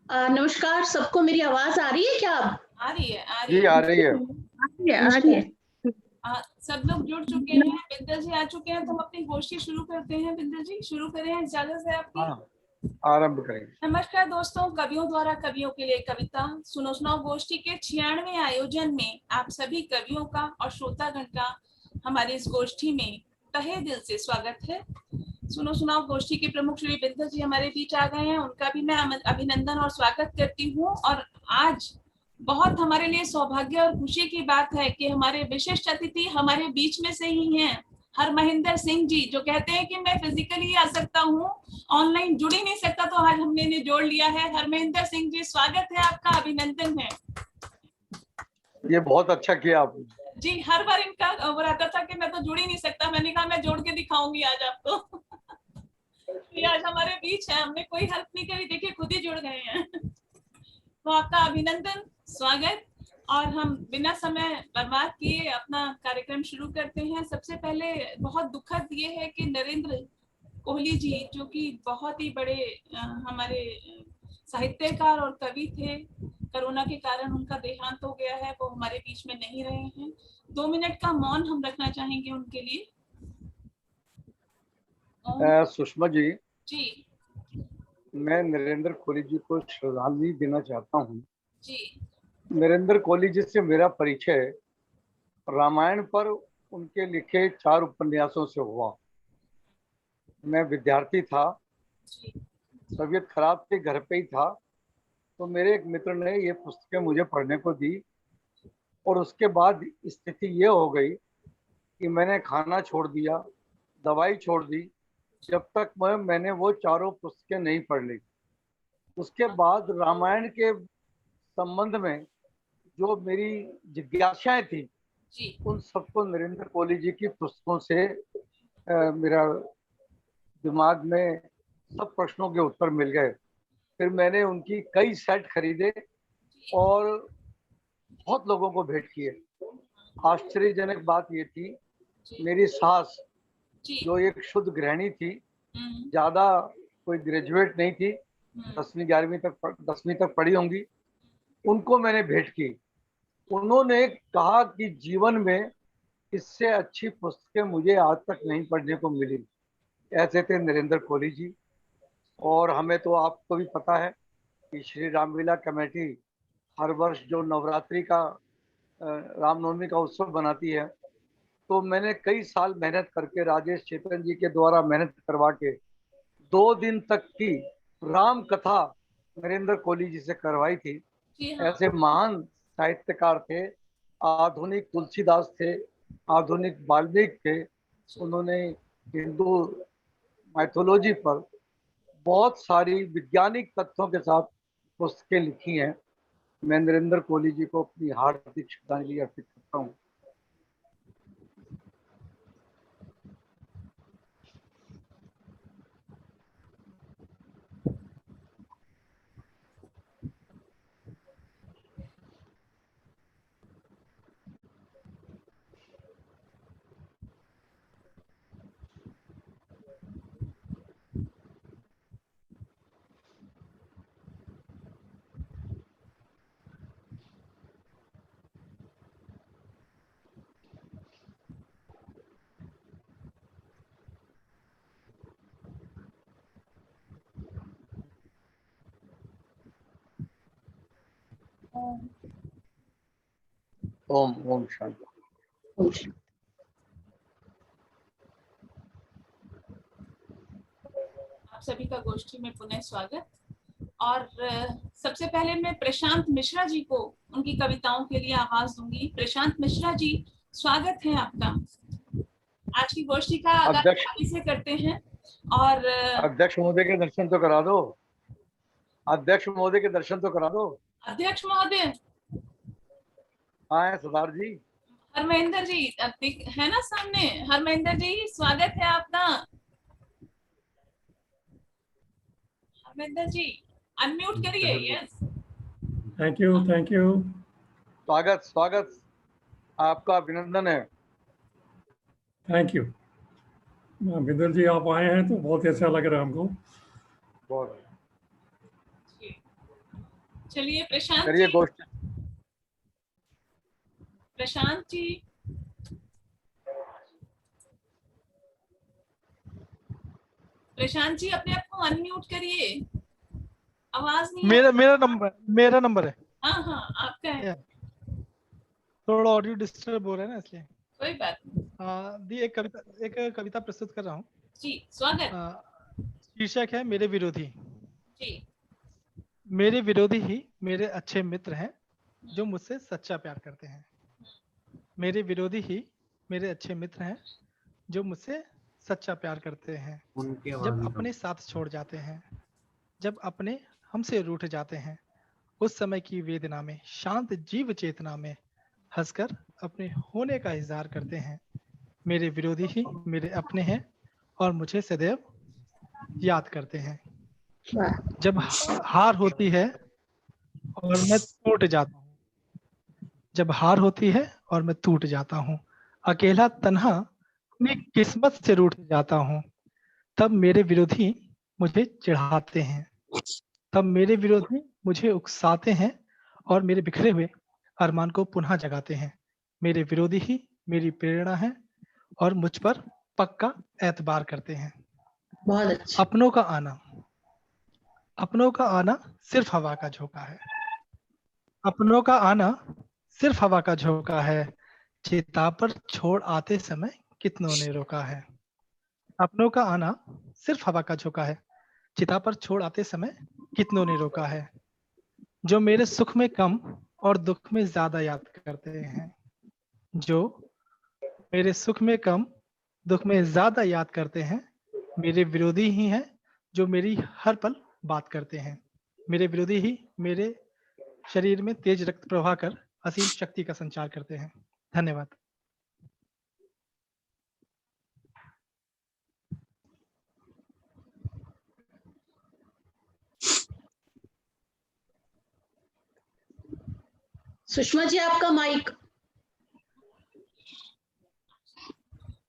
नमस्कार सबको, मेरी आवाज़ आ रही है क्या अब? आ रही है, आ रही जी है। आ रही है। आ रही है, आ रही है। सब लोग जुड़ चुके हैं, बिंदल जी आ चुके हैं, तो हम अपनी गोष्ठी शुरू करते हैं। बिंदल जी शुरू करें, इजाजत है आपकी? हाँ, आरंभ करेंगे। नमस्कार दोस्तों, कवियों द्वारा कवियों के लिए कविता सुनो सुनाओ गोष्ठी के 96वें आयोजन में आप सभी कवियों का और श्रोतागण का हमारी इस गोष्ठी में तहे दिल से स्वागत है। सुनो सुनाओ गोष्ठी के प्रमुख श्री बिंदल जी हमारे बीच आ गए हैं, उनका भी मैं अभिनंदन और स्वागत करती हूँ। और आज बहुत हमारे लिए सौभाग्य और खुशी की बात है कि हमारे विशिष्ट अतिथि हमारे बीच में से ही हैं, हरमहिंदर सिंह जी, जो कहते हैं कि मैं फिजिकली आ सकता हूँ, ऑनलाइन जुड़ ही नहीं सकता, तो आज हमने इन्हें जोड़ लिया है। हरमहिंदर सिंह जी, स्वागत है आपका, अभिनंदन है। ये बहुत अच्छा किया आपने। जी, हर बार इनका वो रहता था कि मैं तो जुड़ ही नहीं सकता, मैंने कहा मैं जोड़ के दिखाऊंगी आज आपको। ये आज हमारे बीच है, हमने कोई हेल्प नहीं करी, देखिए खुद ही जुड़ गए हैं। तो आपका अभिनंदन, स्वागत। और हम बिना समय बर्बाद किए अपना कार्यक्रम शुरू करते हैं। सबसे पहले बहुत दुखद ये है कि नरेंद्र कोहली जी, जो कि बहुत ही बड़े हमारे साहित्यकार और कवि थे, कोरोना के कारण उनका देहांत हो गया है, वो हमारे बीच में नहीं रहे हैं। 2 मिनट का मौन हम रखना चाहेंगे उनके लिए। सुषमा जी, जी मैं नरेंद्र कोहली जी को श्रद्धांजलि देना चाहता हूँ। जी नरेंद्र कोहली जी से मेरा परिचय रामायण पर उनके लिखे 4 उपन्यासों से हुआ। मैं विद्यार्थी था, जी तबीयत खराब थी, घर पे ही था, तो मेरे एक मित्र ने ये पुस्तकें मुझे पढ़ने को दी। और उसके बाद स्थिति ये हो गई कि मैंने खाना छोड़ दिया, दवाई छोड़ दी, जब तक मैंने वो चारों पुस्तकें नहीं पढ़ ली। उसके बाद रामायण के संबंध में जो मेरी जिज्ञासाएं थी, जी उन सबको नरेंद्र कोहली जी की पुस्तकों से मेरा दिमाग में सब प्रश्नों के उत्तर मिल गए। फिर मैंने उनकी कई सेट खरीदे और बहुत लोगों को भेंट किए। आश्चर्यजनक बात ये थी, मेरी सास, जी जो एक शुद्ध गृहिणी थी, हम्म, ज़्यादा कोई ग्रेजुएट नहीं थी, 10वीं तक पढ़ी होंगी, उनको मैंने भेंट की। उन्होंने कहा कि जीवन में इससे अच्छी पुस्तकें मुझे आज तक नहीं पढ़ने को मिली। ऐसे थे नरेंद्र कोहली जी। और हमें तो आपको भी पता है कि श्री रामलीला कमेटी हर वर्ष जो नवरात्रि का रामनवमी का उत्सव बनाती है, तो मैंने कई साल मेहनत करके राजेश चेतन जी के द्वारा मेहनत करवा के 2 दिन तक की राम कथा नरेंद्र कोहली जी से करवाई थी। जी हाँ ऐसे महान साहित्यकार थे, आधुनिक तुलसीदास थे, आधुनिक वाल्मीकि थे। उन्होंने हिंदू माइथोलॉजी पर बहुत सारी वैज्ञानिक तथ्यों के साथ पुस्तकें लिखी हैं। मैं नरेंद्र कोहली जी को अपनी हार्दिक श्रद्धांजलि अर्पित करता हूँ। ओम ओम शांति। आप सभी का गोष्ठी में पुनः स्वागत। और सबसे पहले मैं प्रशांत मिश्रा जी को उनकी कविताओं के लिए आवाज दूंगी। प्रशांत मिश्रा जी, स्वागत है आपका। आज की गोष्ठी का आगाज अध्यक्ष आप इसे करते हैं। और अध्यक्ष महोदय के दर्शन तो करा दो। अध्यक्ष महोदय के दर्शन तो करा दो। अध्यक्ष महोदय, हाँ सरदार जी। हरमहेंद्र जी है ना सामने? हरमहेंद्र जी, स्वागत है आपका। हरमहेंद्र जी अनम्यूट करिए। Yes, thank you, thank you. स्वागत स्वागत, आपका अभिनंदन है। Thank you. बिंदल जी आप आए हैं तो बहुत ही अच्छा लग रहा है हमको। बहुत चलिए प्रशांत करिए जी, गोष्ठी। प्रशांत जी, प्रशांत जी अपने आप को अनम्यूट करिए, आवाज नहीं आ मेरा नंबर है। हाँ हाँ आपका है, थोड़ा ऑडियो डिस्टर्ब हो रहा है ना, इसलिए। कोई बात नहीं। दी एक कविता प्रस्तुत कर रहा हूँ। जी स्वागत। शीर्षक है मेरे विरोधी। जी। मेरे विरोधी ही मेरे अच्छे मित्र हैं जो मुझसे सच्चा प्यार करते हैं। मेरे विरोधी ही मेरे अच्छे मित्र हैं जो मुझसे सच्चा प्यार करते हैं। जब अपने साथ छोड़ जाते हैं, जब अपने हमसे रूठ जाते हैं, उस समय की वेदना में शांत जीव चेतना में हंसकर अपने होने का इजहार करते हैं। मेरे विरोधी ही मेरे अपने हैं और मुझे सदैव याद करते हैं। जब हार होती है और मैं टूट जाता हूँ, जब हार होती है और मैं टूट जाता हूँ, अकेला तन्हा अपनी किस्मत से रूठ जाता हूँ, तब मेरे विरोधी मुझे चिढ़ाते हैं, तब मेरे विरोधी मुझे उकसाते हैं और मेरे बिखरे हुए अरमान को पुनः जगाते हैं। मेरे विरोधी ही मेरी प्रेरणा है और मुझ पर पक्का एतबार करते हैं। बहुत अच्छा। अपनों का आना सिर्फ हवा का झोंका है। अपनों का आना सिर्फ हवा का झोंका है, चिता पर छोड़ आते समय कितनों ने रोका है। अपनों का आना सिर्फ हवा का झोंका है, चिता पर छोड़ आते समय कितनों ने रोका है। जो मेरे सुख में कम और दुख में ज्यादा याद करते हैं, जो मेरे सुख में कम दुख में ज्यादा याद करते हैं, मेरे विरोधी ही हैं जो मेरी हर पल बात करते हैं। मेरे विरोधी ही मेरे शरीर में तेज रक्त प्रवाह कर असीम शक्ति का संचार करते हैं। धन्यवाद। सुषमा जी आपका माइक।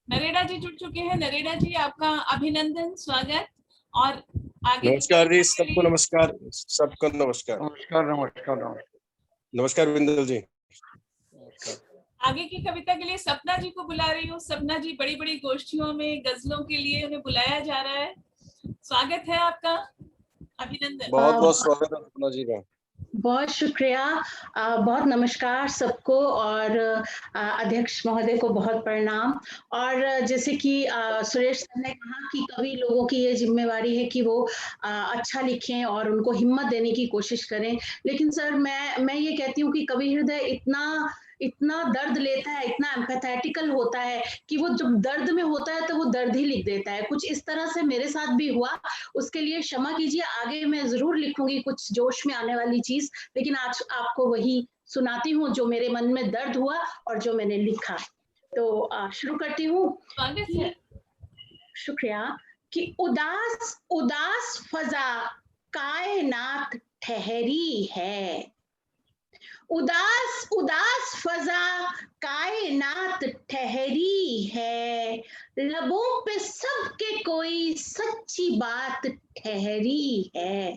नरेड़ा जी जुड़ चुके हैं। नरेड़ा जी आपका अभिनंदन, स्वागत। और आगे नमस्कार जी, सबको नमस्कार, सबको नमस्कार। नमस्कार नमस्कार नमस्कार नमस्कार बिंदल जी। आगे की कविता के लिए सपना जी को बुला रही हूँ। सपना जी बड़ी बड़ी गोष्ठियों में गजलों के लिए उन्हें बुलाया जा रहा है। स्वागत है आपका, अभिनंदन। बहुत बहुत स्वागत है सपना जी का। बहुत शुक्रिया। बहुत नमस्कार सबको और अध्यक्ष महोदय को बहुत प्रणाम। और जैसे कि सुरेश सर ने कहा कि कवि लोगों की ये जिम्मेवारी है कि वो अच्छा लिखें और उनको हिम्मत देने की कोशिश करें। लेकिन सर मैं ये कहती हूँ कि कवि हृदय इतना दर्द लेता है, इतना एम्पैथेटिकल होता है कि वो जब दर्द में होता है तो वो दर्द ही लिख देता है। कुछ इस तरह से मेरे साथ भी हुआ, उसके लिए क्षमा कीजिए। आगे मैं जरूर लिखूंगी कुछ जोश में आने वाली चीज, लेकिन आज आपको वही सुनाती हूँ जो मेरे मन में दर्द हुआ और जो मैंने लिखा। तो शुरू करती हूँ। शुक्रिया। कि उदास फजा कायनात ठहरी है, उदास फजा कायनात ठहरी है, लबों पे सबके कोई सच्ची बात ठहरी है।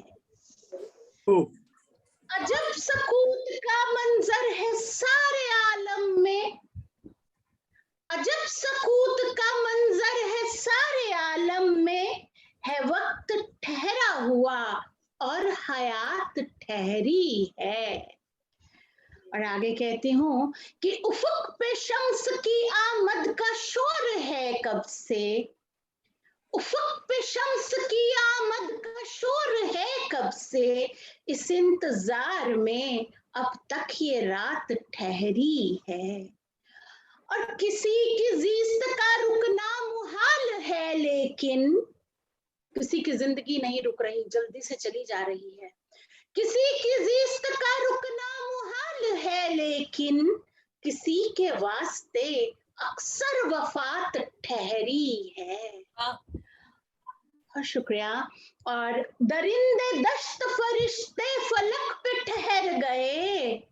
अजब सकूत का मंजर है सारे आलम में, अजब सकूत का मंजर है सारे आलम में, है वक्त ठहरा हुआ और हयात ठहरी है। और आगे कहती हूँ कि उफुक पे शम्स की आमद का शोर है कब से, उफुक पे शम्स की आमद का शोर है कब से, इस इंतजार में अब तक ये रात ठहरी है। और किसी की जीस्त का रुकना मुहाल है, लेकिन किसी की जिंदगी नहीं रुक रही, जल्दी से चली जा रही है। किसी की जीस्त का रुकना मुहाल है, लेकिन किसी के वास्ते अक्सर वफात ठहरी है। और शुक्रिया। और दरिंदे दश्त फरिश्ते फलक पे ठहर गए,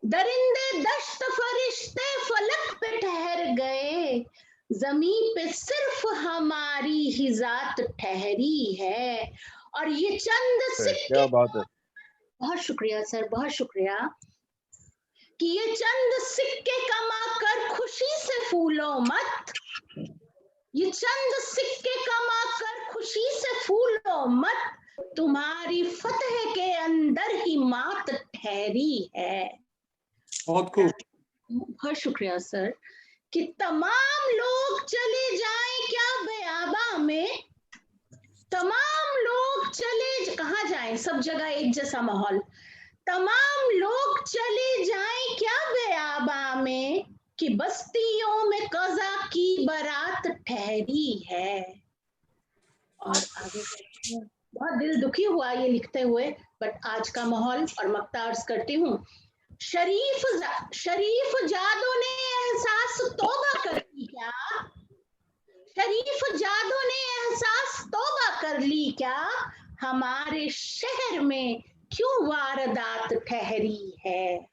दरिंदे दश्त फरिश्ते फलक पे ठहर गए, जमीन पे सिर्फ हमारी ही जात ठहरी है। और ये चंद सिक्के, क्या बात है। बहुत शुक्रिया सर, बहुत शुक्रिया। कि ये चंद सिक्के कमा कर खुशी से फूलो मत, ये चंद सिक्के कमा कर खुशी से फूलो मत, तुम्हारी फतह के अंदर ही मात ठहरी है। बहुत खूब। बहुत शुक्रिया सर। कि तमाम लोग चले जाएं क्या बेआबा में, तमाम लोग चले, कहाँ जाएं, सब जगह एक जैसा माहौल, तमाम लोग चले जाएं क्या बेआबा में, कि बस्तियों में कज़ा की बारात ठहरी है। और आगे बहुत दिल दुखी हुआ ये लिखते हुए, बट आज का माहौल और मक्ता अर्ज करती हूँ। शरीफ जादों ने एहसास तौबा कर ली क्या, शरीफ जादों ने एहसास तौबा कर ली क्या, हमारे शहर में क्यों वारदात ठहरी है।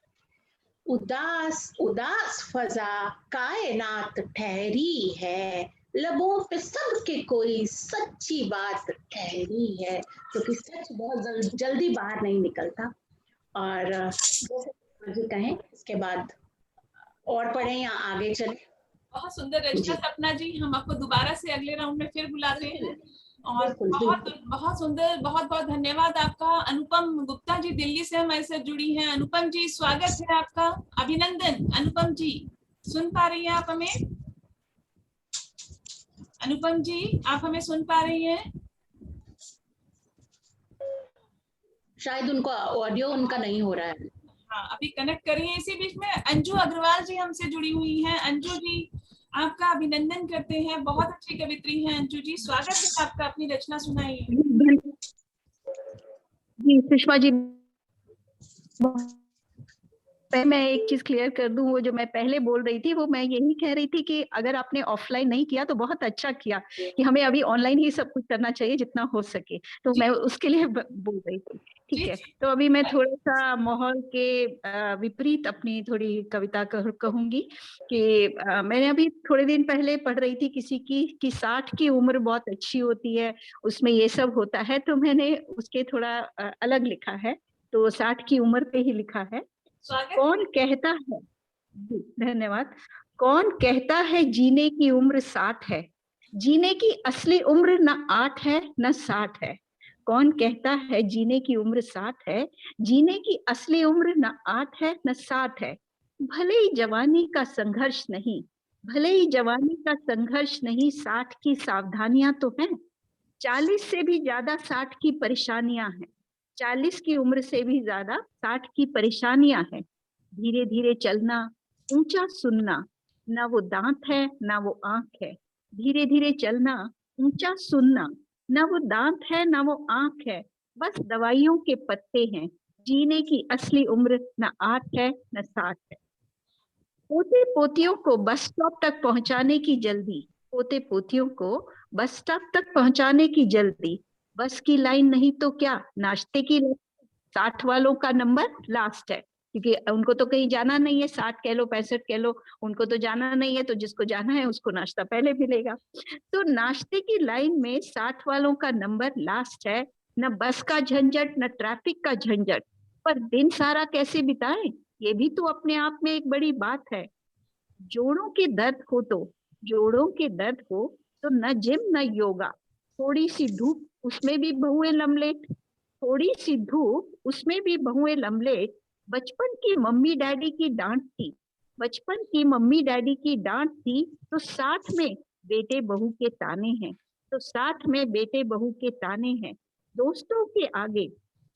उदास उदास फजा कायनात ठहरी है, लबों पे सबके कोई सच्ची बात ठहरी है, क्योंकि सच बहुत जल्दी बाहर नहीं निकलता। और जैसे कहें इसके बाद और पढ़ें या आगे चले। बहुत सुंदर रचना सपना जी, हम आपको दोबारा से अगले राउंड में फिर बुलाते हैं। और बहुत सुंदर, बहुत बहुत धन्यवाद आपका। अनुपम गुप्ता जी दिल्ली से हमारे साथ जुड़ी हैं। अनुपम जी स्वागत है आपका, अभिनंदन। अनुपम जी सुन पा रही हैं आप हमें? अनुपम जी आप हमें सुन पा रही हैं? शायद उनको ऑडियो उनका नहीं हो रहा है। हाँ, अभी कनेक्ट करिए। इसी बीच में अंजू अग्रवाल जी हमसे जुड़ी हुई हैं। अंजू जी आपका अभिनंदन करते हैं, बहुत अच्छी कवित्री हैं अंजू जी, स्वागत है आपका, अपनी रचना सुनाइए। जी सुषमा जी, मैं एक चीज क्लियर कर दूं, वो जो मैं पहले बोल रही थी वो मैं यही कह रही थी कि अगर आपने ऑफलाइन नहीं किया तो बहुत अच्छा किया, कि हमें अभी ऑनलाइन ही सब कुछ करना चाहिए जितना हो सके, तो मैं उसके लिए बोल रही थी। ठीक है, तो अभी मैं थोड़ा सा माहौल के विपरीत अपनी थोड़ी कविता कहूंगी कि मैंने अभी थोड़े दिन पहले पढ़ रही थी किसी की कि 60 की उम्र बहुत अच्छी होती है, उसमें ये सब होता है, तो मैंने उसके थोड़ा अलग लिखा है, तो 60 की उम्र पे ही लिखा है। कौन कहता है, धन्यवाद, कौन कहता है जीने की उम्र 60 है, जीने की असली उम्र न 8 है न 60 है। कौन कहता है जीने की उम्र 60 है, जीने की असली उम्र न 8 है न 60 है। भले ही जवानी का संघर्ष नहीं, भले ही जवानी का संघर्ष नहीं, 60 की सावधानियां तो हैं, 40 से भी ज्यादा 60 की परेशानियां हैं, 40 की उम्र से भी ज्यादा 60 की परेशानियां हैं। धीरे धीरे चलना, ऊंचा सुनना, ना वो दांत है ना वो आंख है। धीरे धीरे चलना, ऊंचा सुनना, ना वो दांत है ना वो आंख है, बस दवाइयों के पत्ते हैं। जीने की असली उम्र न 8 है न 60 है। पोते पोतियों को बस स्टॉप तक पहुंचाने की जल्दी, पोते पोतियों को बस स्टॉप तक पहुंचाने की जल्दी, बस की लाइन नहीं तो क्या नाश्ते की, 60 वालों का नंबर लास्ट है, क्योंकि उनको तो कहीं जाना नहीं है, 60 कह लो 65 कह लो, उनको तो जाना नहीं है, तो जिसको जाना है उसको नाश्ता पहले मिलेगा। तो नाश्ते की लाइन में 60 वालों का नंबर लास्ट है। न बस का झंझट न ट्रैफिक का झंझट, पर दिन सारा कैसे बिताएं ये भी तो अपने आप में एक बड़ी बात है। जोड़ों के दर्द हो तो, जोड़ों के दर्द हो तो न जिम न योगा, थोड़ी सी धूप उसमें भी बहुए लमलेट, थोड़ी सी धूप उसमें भी बहुए लमलेट। बचपन की मम्मी डैडी की डांट थी, बचपन की मम्मी डैडी की डांट थी, तो 60 में बेटे बहू के ताने हैं, तो 60 में बेटे बहू के ताने हैं। दोस्तों के आगे,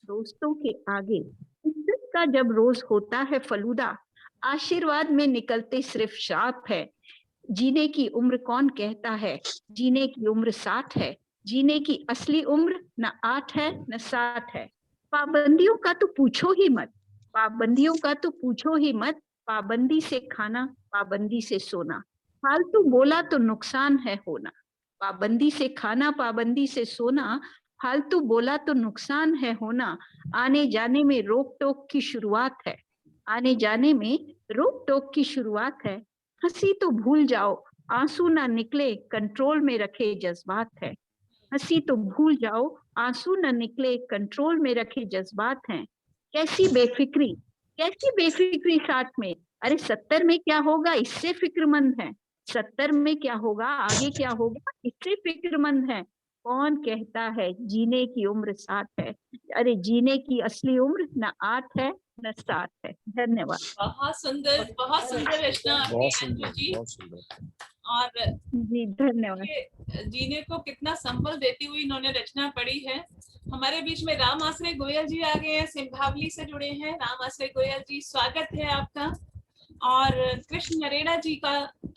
दोस्तों के आगे इज्जत का जब रोज होता है फलूदा, आशीर्वाद में निकलते सिर्फ श्राप है। जीने की उम्र कौन कहता है, जीने की उम्र 60 है, जीने की असली उम्र न 8 है न 60 है। पाबंदियों का तो पूछो ही मत, पाबंदियों का तो पूछो ही मत, पाबंदी से खाना पाबंदी से सोना, फालतू बोला तो नुकसान है होना। पाबंदी से खाना पाबंदी से सोना, फालतू बोला तो नुकसान है होना। आने जाने में रोक टोक की शुरुआत है, आने जाने में रोक टोक की शुरुआत है। हंसी तो भूल जाओ आंसू ना निकले, कंट्रोल में रखे जज्बात है। हंसी तो भूल जाओ आंसू ना निकले, कंट्रोल में रखे जज्बात हैं। कैसी बेफिक्री साथ में। अरे 70 में क्या होगा इससे फिक्रमंद है, 70 में क्या होगा, आगे क्या होगा इससे फिक्रमंद है। कौन कहता है जीने की उम्र 60 है? अरे जीने की असली उम्र न 8 है न 7 है। धन्यवाद। बहुत सुंदर रचना आपकी बहुत अंजू सुंदर, जी। बहुत सुंदर। और जी धन्यवाद। ये जीने को कितना संबल देती हुई इन्होंने रचना पढ़ी है। हमारे बीच में राम आश्रय गोयल जी आ गए हैं, सिंभावली से जुड़े हैं। राम आश्रय गोयल जी, स्वागत है आपका। और कृष्ण नरेड़ा जी का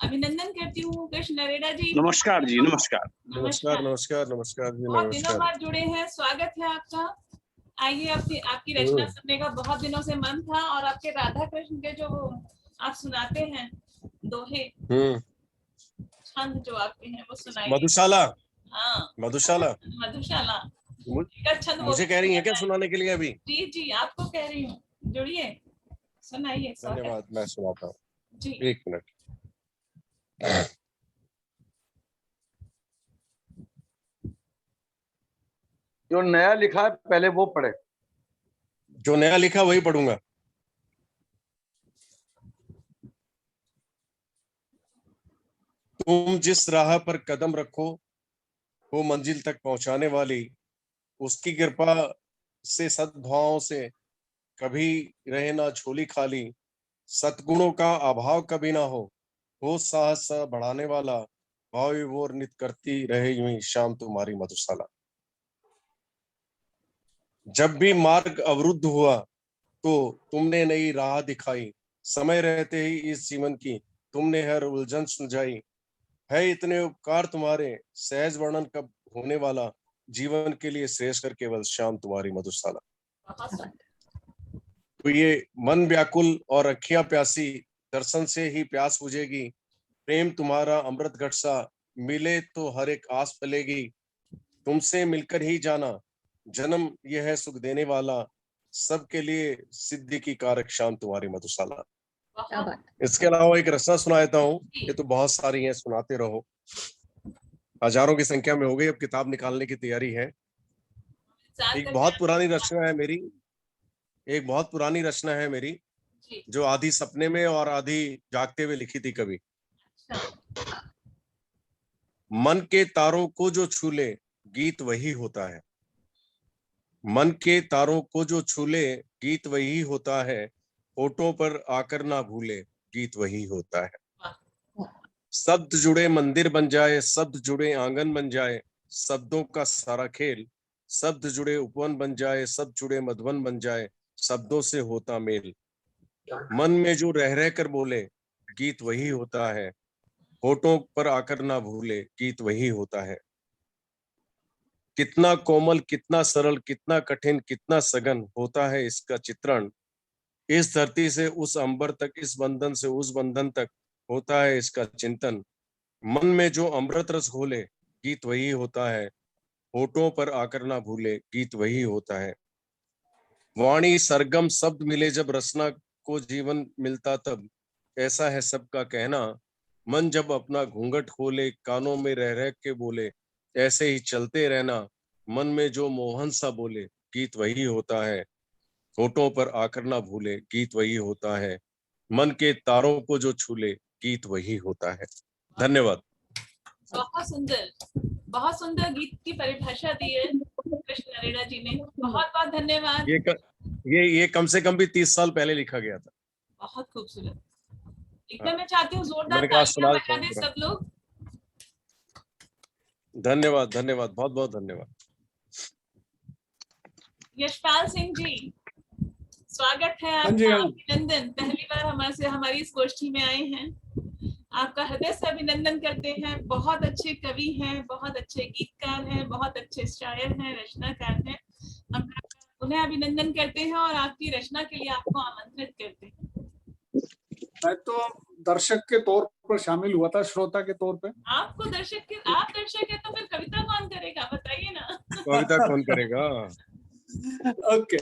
अभिनंदन करती हूँ। कृष्ण नरेड़ा जी नमस्कार जी, नमस्कार। नमस्कार नमस्कार नमस्कार जी, बहुत दिनों नमस्कार। बाद जुड़े हैं, स्वागत है आपका। आइए, आपकी रचना सुनने का बहुत दिनों से मन था, और आपके राधा कृष्ण के जो आप सुनाते हैं दोहे, छंद जो आपके हैं वो सुनाइए। मधुशाला। हाँ, मधुशाला मधुशाला छंद मुझे कह रही है क्या सुनाने के लिए अभी? जी जी, आपको कह रही हूँ, जुड़िए, सुनाइए। धन्यवाद, मैं सुनाता हूँ जी। 1 मिनट। जो नया लिखा है पहले वो पढ़े। जो नया लिखा वही पढ़ूंगा। तुम जिस राह पर कदम रखो वो मंजिल तक पहुंचाने वाली, उसकी कृपा से सद्भावों से कभी रहे ना झोली खाली, सद्गुणों का अभाव कभी ना हो साहस बढ़ाने वाला, भाव विभोर नित करती रहे यूं ही शाम तुम्हारी मधुशाला। जब भी मार्ग अवरुद्ध हुआ तो तुमने नई राह दिखाई, समय रहते ही इस जीवन की तुमने हर उलझन सुलझाई, है इतने उपकार तुम्हारे सहज वर्णन कब होने वाला, जीवन के लिए श्रेष्ठ कर केवल शाम तुम्हारी मधुशाला। तो ये मन व्याकुल और अखियां प्यासी, दर्शन से ही प्यास बुझेगी, प्रेम तुम्हारा अमृत घट सा, मिले तो हर एक आस पलेगी, तुमसे मिलकर ही जाना जन्म यह है सुख देने वाला, सबके लिए सिद्धि की कारक शाम तुम्हारी मधुशाला। इसके अलावा एक रचना सुना देता हूँ, ये तो बहुत सारी है, सुनाते रहो, हजारों की संख्या में हो गई, अब किताब निकालने की तैयारी है। एक बहुत पुरानी रचना है मेरी, जो आधी सपने में और आधी जागते हुए लिखी थी कभी। मन के तारों को जो छू ले गीत वही होता है, मन के तारों को जो छू ले गीत वही होता है, होठों पर आकर ना भूले गीत वही होता है। शब्द जुड़े मंदिर बन जाए, शब्द जुड़े आंगन बन जाए, शब्दों का सारा खेल, शब्द जुड़े उपवन बन जाए, शब्द जुड़े मधुबन बन जाए, शब्दों से होता मेल, मन में जो रह रह कर बोले गीत वही होता है, होठों पर आकर ना भूले गीत वही होता है। कितना कोमल, कितना सरल, कितना कठिन, कितना सघन होता है इसका चित्रण, इस धरती से उस अंबर तक, इस बंधन से उस बंधन तक होता है इसका चिंतन, मन में जो अमृत रस घोले गीत वही होता है, होठों पर आकर ना भूले गीत वही होता है। वाणी सरगम शब्द मिले जब रचना को जीवन मिलता तब, ऐसा है सबका कहना, मन जब अपना घूंघट खोले कानों में रह रह के बोले, ऐसे ही चलते रहना, मन में जो मोहन सा बोले गीत वही होता है, होठों पर आकर ना भूले गीत वही होता है, मन के तारों को जो छूले गीत वही होता है। धन्यवाद। बहुत सुंदर गीत की परिभाषा दी है कृष्ण नरेड़ा जी ने, बहुत बहुत धन्यवाद। ये कम से कम भी 30 साल पहले लिखा गया था। बहुत खूबसूरत। मैं चाहती हूँ जोरदार तालियां बजा दें सब लोग। धन्यवाद, धन्यवाद, बहुत बहुत धन्यवाद। यशपाल सिंह जी, स्वागत है आपका, अभिनंदन, पहली बार हमारी इस गोष्ठी में आए हैं, आपका हृदय से अभिनंदन करते हैं। बहुत अच्छे कवि हैं, बहुत अच्छे गीतकार हैं, बहुत अच्छे शायर हैं, रचनाकार हैं। हम उन्हें अभिनंदन करते हैं और आपकी रचना के लिए आपको आमंत्रित करते हैं। मैं तो दर्शक के तौर पर शामिल हुआ था, श्रोता के तौर पे। आप दर्शक है तो फिर कविता कौन करेगा, बताइए ना। कविता कौन करेगा? ओके,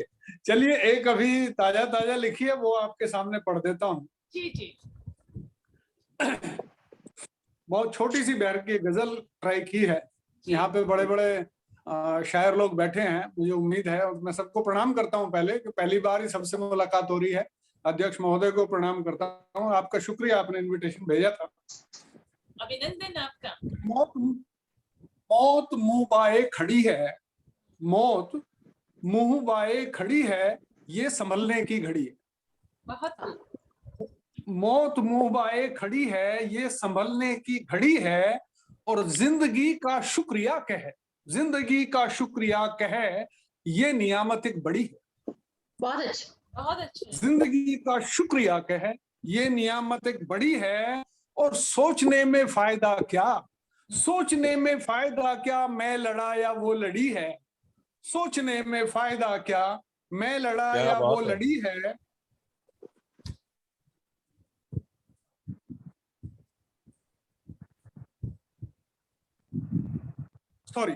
चलिए एक अभी ताजा लिखी है, वो आपके सामने पढ़ देता हूँ। जी जी। बहुत छोटी सी बहर की गजल ट्राई की है। यहाँ पे बड़े बड़े शायर लोग बैठे हैं, मुझे उम्मीद है, और मैं सबको प्रणाम करता हूं पहले, कि पहली बार ही सबसे मुलाकात हो रही है। अध्यक्ष महोदय को प्रणाम करता हूं, आपका शुक्रिया, आपने इनविटेशन भेजा था। अभिनंदन आपका। मौत मुंह बाए खड़ी है, मौत मुंह बाए खड़ी है, ये संभलने की घड़ी है। बहुत मौत मुंह बाए खड़ी है, ये संभलने की घड़ी है, और जिंदगी का शुक्रिया कहे, जिंदगी का शुक्रिया कहे, ये नियामत एक बड़ी है। बहुत अच्छा, बहुत अच्छा। जिंदगी का शुक्रिया कहे, ये नियामत एक बड़ी है, और सोचने में फायदा क्या, सोचने में फायदा क्या, मैं लड़ा या वो लड़ी है, सोचने में फायदा क्या, मैं लड़ा या वो लड़ी है। सॉरी,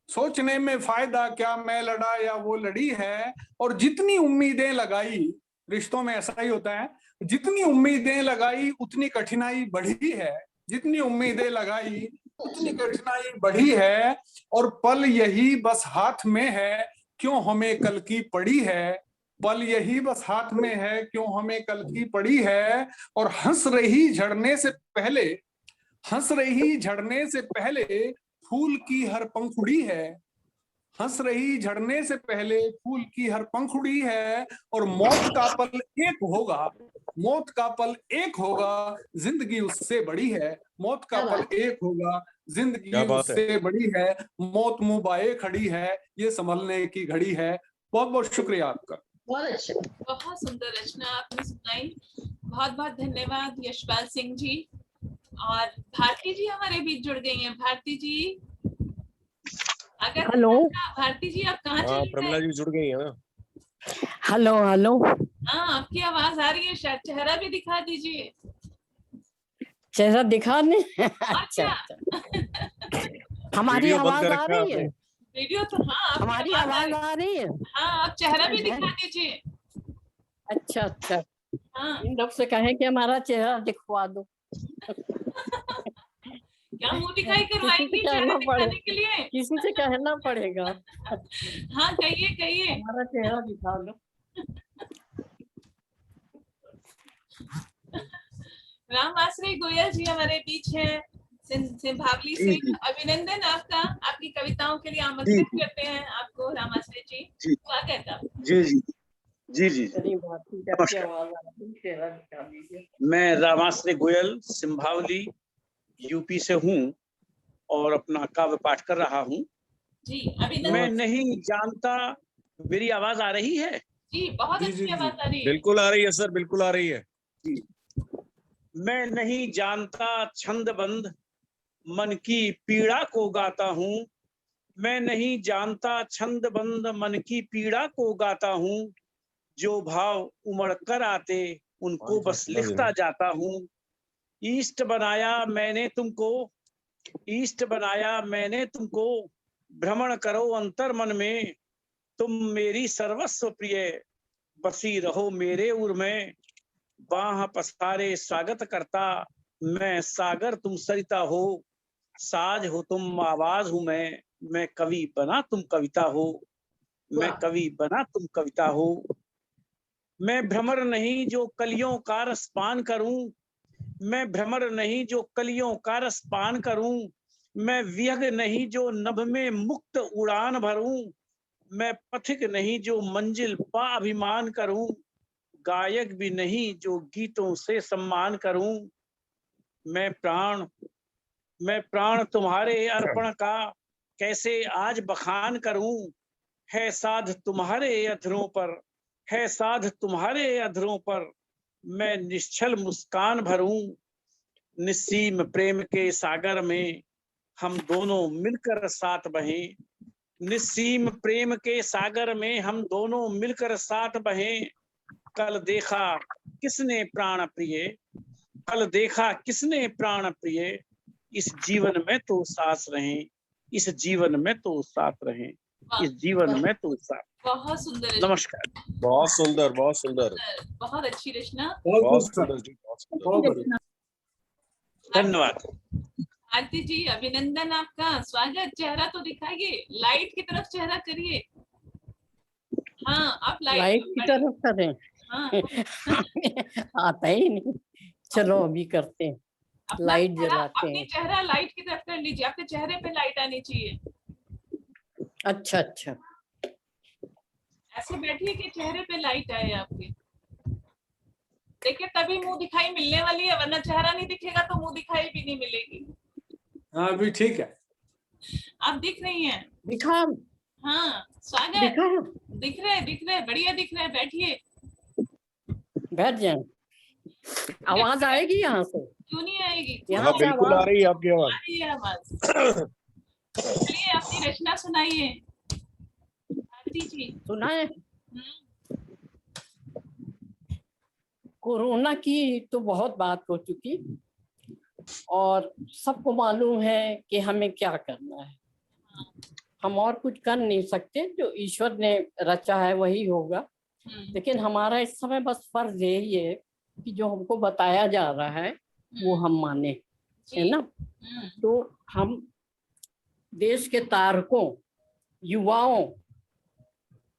सोचने में फायदा क्या, मैं लड़ा या वो लड़ी है, और जितनी उम्मीदें लगाई, रिश्तों में ऐसा ही होता है, जितनी उम्मीदें लगाई उतनी कठिनाई बढ़ी है, जितनी उम्मीदें लगाई उतनी कठिनाई बढ़ी है, और पल यही बस हाथ में है, क्यों हमें कल की पड़ी है, पल यही बस हाथ में है, क्यों हमें कल की पड़ी है, और हंस रही झड़ने से पहले, हंस रही झड़ने से पहले फूल की हर पंखुड़ी है, हंस रही झड़ने से पहले फूल की हर पंखुड़ी है, और मौत का पल एक होगा, मौत का पल एक होगा, जिंदगी उससे बड़ी है, मौत का पल एक होगा, जिंदगी उससे बड़ी है, मौत मुंह बाए खड़ी है, ये संभलने की घड़ी है। बहुत बहुत शुक्रिया आपका। बहुत अच्छा, बहुत सुंदर रचना आपने सुनाई। बहुत बहुत धन्यवाद यशपाल सिंह जी। और भारती जी हमारे बीच जुड़ गई हैं। भारती जी, अगर हेलो, भारती जी आप कहाँ चली गई? प्रमिला जी जुड़ गई हैं। हेलो हेलो, हाँ, आपकी आवाज आ रही है, शायद चेहरा भी दिखा दीजिए। चेहरा दिखा नहीं? अच्छा, हमारी आवाज आ रही है? वीडियो तो हाँ, हमारी आवाज आ रही है? हाँ, आप चेहरा भी दिखा दीजिए। अच्छा अच्छा, हाँ, इन लोग से कहें कि हमारा चेहरा दिखवा दो। क्या मुंह दिखाई करवाएंगी चेहरा दिखाने के लिए? किसी से कहना पड़ेगा। हाँ, कहिए कहिए, हमारा चेहरा दिखा दो। राम आश्रय गोयल जी हमारे बीच है, सिंभावली से। अभिनंदन आपका, आपकी कविताओं के लिए आमंत्रित करते हैं आपको राम आश्रय जी। स्वागत है। जी जी जी जी, मैं रामाश्रय गोयल सिंभावली यूपी से हूँ और अपना काव्य पाठ कर रहा हूँ। जी, अभिनंदन। मैं नहीं जानता, मेरी आवाज आ रही है? जी, बहुत अच्छी आवाज आ रही है। बिल्कुल आ रही है सर, बिल्कुल आ रही है। जी। मैं नहीं जानता छंदबंद मन की पीड़ा को गाता हूँ, मैं नहीं जानता छंदबंद मन की पीड़ा को गाता हूँ, जो भाव उमड़ कर आते उनको बस लिखता जाता हूँ। ईस्ट बनाया मैंने तुमको, ईस्ट बनाया मैंने तुमको, भ्रमण करो अंतर मन में, तुम मेरी सर्वस्व प्रिय, बसी रहो मेरे उर में, बाह पसारे स्वागत करता मैं सागर तुम सरिता हो, साज हो तुम आवाज हूं मैं कवि बना तुम कविता हो, मैं कवि बना तुम कविता हो। मैं भ्रमर नहीं जो कलियों का रस पान करूं, मैं भ्रमर नहीं जो कलियों का रस पान करूं, मैं विहग नहीं जो नभ में मुक्त उड़ान भरूं, मैं पथिक नहीं जो मंजिल पा अभिमान करूं, गायक भी नहीं जो गीतों से सम्मान करूं। मैं प्राण तुम्हारे अर्पण का कैसे आज बखान करूं, है साध तुम्हारे अधरों पर, है साध तुम्हारे अधरों पर, मैं निश्चल मुस्कान भरूं। निस्सीम प्रेम के सागर में हम दोनों मिलकर साथ बहें, निस्सीम प्रेम के सागर में हम दोनों मिलकर साथ बहें, कल देखा किसने प्राण प्रिय, कल देखा किसने प्राण प्रिय, इस जीवन में तो साथ रहें, इस जीवन में तो साथ रहें, इस जीवन में तो साथ। बहुत सुंदर, नमस्कार। बहुत सुंदर, बहुत सुंदर, बहुत अच्छी रचना, बहुत सुंदर जी, बहुत सुंदर। धन्यवाद। आरती जी अभिनंदन आपका, स्वागत। चेहरा तो दिखाइए, लाइट की तरफ चेहरा करिए। हाँ आप लाइट की तरफ करें। हाँ आता ही नहीं। चलो अभी करते हैं, अपना लाइट चेहरा, जलाते अपनी हैं। चेहरा लाइट की तरफ कर लीजिए, आपके चेहरे पे लाइट आनी चाहिए। अच्छा अच्छा, ऐसे बैठिए कि चेहरे पे लाइट आए आपके। देखिए तभी मुंह दिखाई मिलने वाली है, वरना चेहरा नहीं दिखेगा तो मुंह दिखाई भी नहीं मिलेगी। हाँ अभी ठीक है। आप दिख रही हैं? दिखा हाँ स्वागत। दिखा, दिख रहे, बढ़िया दिख रहे, बैठिए। बैठ जाए। आवाज आएगी यहाँ से? क्यों नहीं आएगी? यहाँ से बिल्कुल आ आवाज रही है आपकी आ आवाज। रही है आवाज। चलिए अपनी रचना सुनाइए आरती जी। सुनाए। कोरोना की तो बहुत बात हो चुकी और सबको मालूम है कि हमें क्या करना है। हम और कुछ कर नहीं सकते, जो ईश्वर ने रचा है वही होगा। लेकिन हमारा इस समय बस फर्ज यही है कि जो हमको बताया जा रहा है वो हम माने, है ना। तो हम देश के तारकों, युवाओं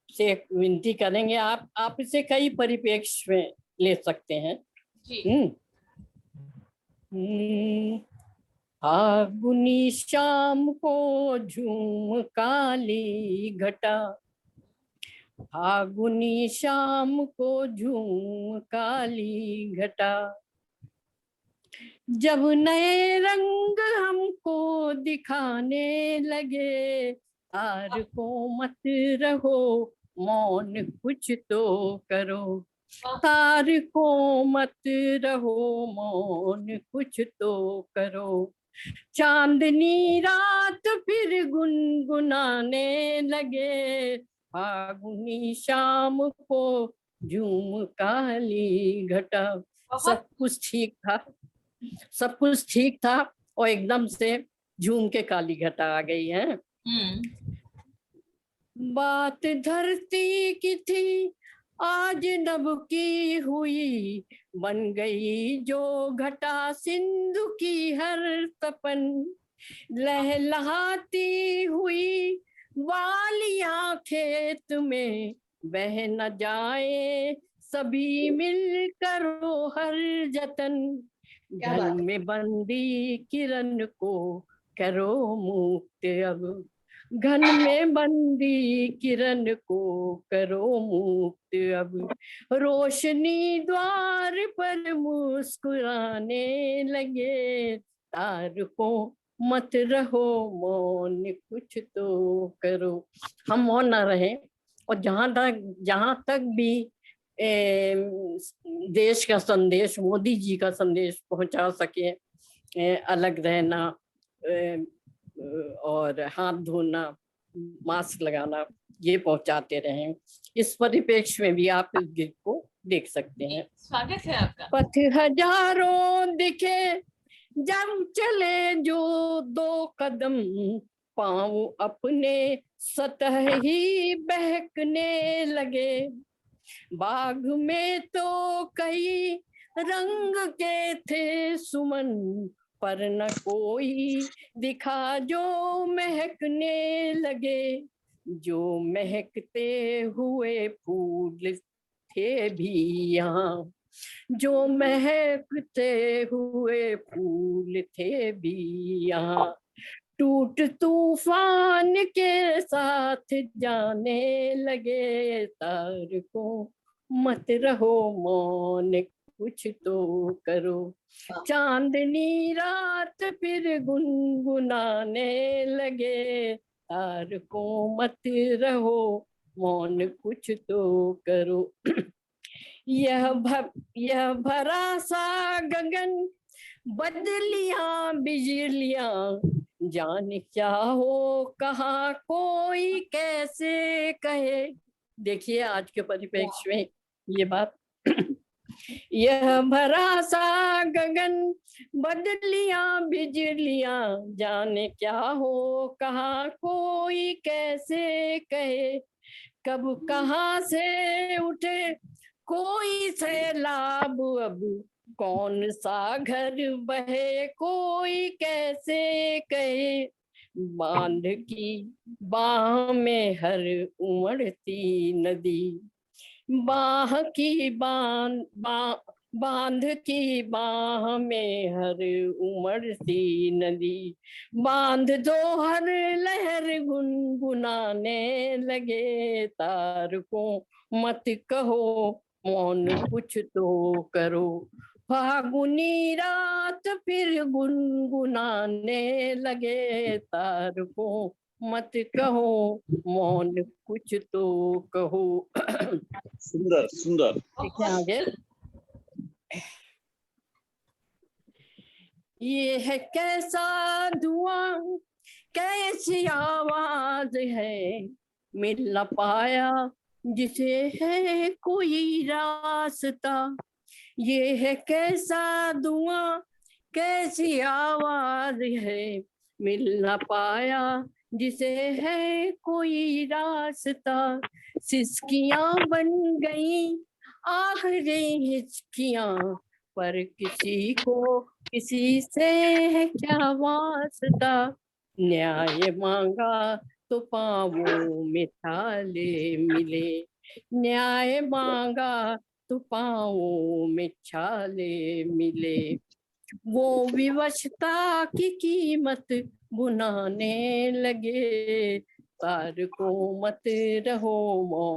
से विनती करेंगे, आप इसे कई परिप्रेक्ष्य में ले सकते हैं। फागुनी शाम को झूम काली घटा, फागुनी शाम को झूम काली घटा, जब नए रंग हमको दिखाने लगे, तार को मत रहो मौन कुछ तो करो, तार को मत रहो मौन कुछ तो करो, चांदनी रात फिर गुनगुनाने लगे, फागुनी शाम को झूम काली घटा। सब कुछ ठीक था, सब कुछ ठीक था और एकदम से झूम के काली घटा आ गई है। बात धरती की थी आज नभ की हुई, बन गई जो घटा सिंधु की हर तपन, लहलहाती हुई वालियां खेत में, बह न जाए सभी मिल करो हर जतन, घन में बंदी किरण को करो मुक्त अब, घन में बंदी किरण को करो मुक्त अब, रोशनी द्वार पर मुस्कुराने लगे, तार को मत रहो मौन कुछ तो करो। हम मौन ना रहे और जहां तक भी देश का संदेश, मोदी जी का संदेश पहुंचा सके, अलग रहना और हाथ धोना, मास्क लगाना, ये पहुंचाते रहें। इस परिप्रेक्ष्य में भी आप इस गीत को देख सकते हैं। स्वागत है आपका। पथ हजारों दिखे जब चले जो दो कदम, पाँव अपने सतह ही बहकने लगे, बाग में तो कई रंग के थे सुमन, पर न कोई दिखा जो महकने लगे, जो महकते हुए फूल थे भी यहाँ, जो महकते हुए फूल थे भी यहाँ, टूट तूफान के साथ जाने लगे, तार को मत रहो मौन कुछ तो करो, चांदनी रात फिर गुनगुनाने लगे, तार को मत रहो मौन कुछ तो करो। यह भरा सा गगन बदलियां बिजलियां, जाने क्या हो कहा कोई कैसे कहे। देखिए आज के परिप्रेक्ष्य में ये बात। यह भरा सा गगन बदलियां बिजलियां, जाने क्या हो कहा कोई कैसे कहे, कब कहाँ से उठे कोई सैलाब अब कौन सा घर बहे, कोई कैसे कहे, बांध की बाह में हर उमड़ती नदी, बाह की बांध की बाह में हर उमड़ती नदी, बांध दो हर लहर गुनगुनाने लगे, तार को मत कहो मौन कुछ तो करो, फागुनी रात फिर गुनगुनाने लगे, तार को मत कहो मौन कुछ तो कहो। सुंदर सुंदर। ठीक है, आगे। ये है कैसा धुआं, कैसी आवाज है, मिल न पाया जिसे है कोई रास्ता, ये है कैसा धुआं, कैसी आवाज है, मिल न पाया जिसे है कोई रास्ता, सिसकियां बन गई आखिरी हिचकियां, पर किसी को किसी से है क्या वास्ता, न्याय मांगा तो पाँवों में छाले मिले, न्याय मांगा तो पाँवों में छाले मिले, वो विवशता की कीमत बुनाने लगे, तार को मत रहो मौन।